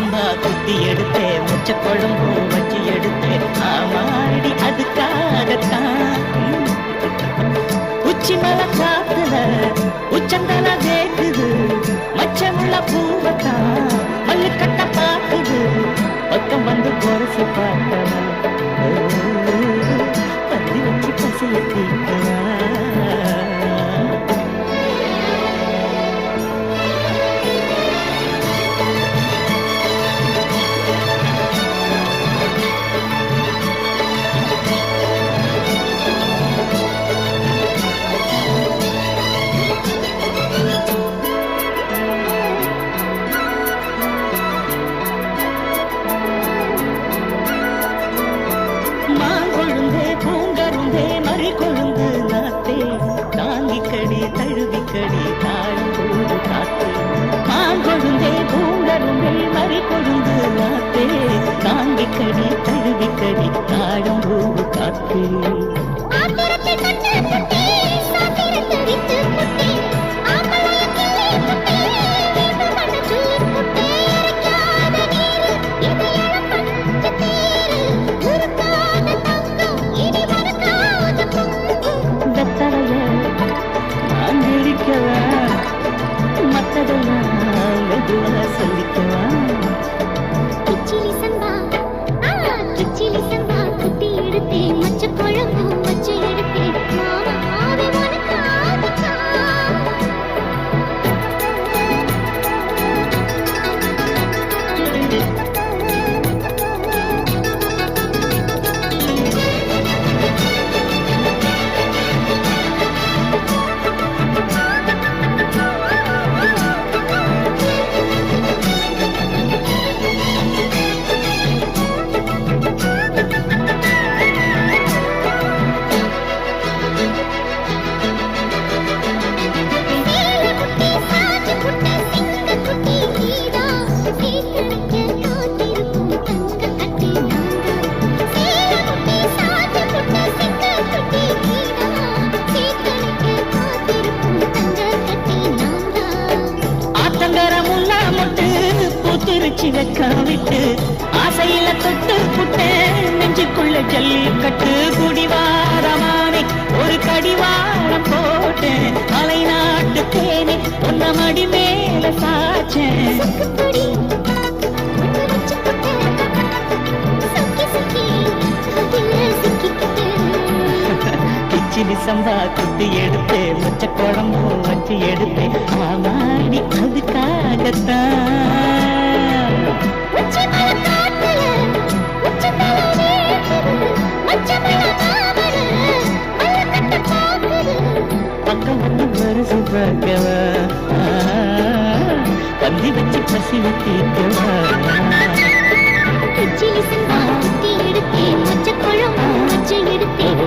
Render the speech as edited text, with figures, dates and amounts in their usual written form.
சம்பா குத்தி எடுத்தேன், முச்ச குழம்பு வச்சு எடுத்தேன், ஆமாடி அதுக்காகத்தான். உச்சி மலை காத்துல உச்சந்தல வேக்குது, மச்சமுள்ள பூவத்தான் மல்லு கட்ட பாக்குது, பக்கம் வந்து பொரசு பார்த்தவன் பத்தி வச்சு பசிய தீர்க்கவா. கொழுந்து நாத்தே தாங்கிக்கடி தழுவிக்கடி தாழும் போது காத்தே, மாங்கொழுந்தே பூங்கருந்தே மறி கொழுந்து நாத்தே தாங்கிக்கடி தழுவிக்கடி தாழும் போது காத்தே. திருச்சி வைக்காவிட்டு ஆசையில தொட்டு புட்டேன், நெஞ்சுக்குள்ள ஜல்லிக்கட்டு குடிவாரமானே ஒரு கடிவாரம் போட்டேன், மலை நாட்டு தேனே உன்ன மடி மேல சாச்சேன். கிச்சிலி சம்பா குத்தி எடுத்தேன், முச்ச குழம்பு வச்சு எடுத்தேன், ஆமாடி அதுக்காகத்தான். பக்கம் வந்து வருஷ பார்க்கவா, பந்தி வச்சு பசிவ தீர்க்கவா. எடுத்தேன், மச்ச குழம்பு வச்சு எடுத்தேன்,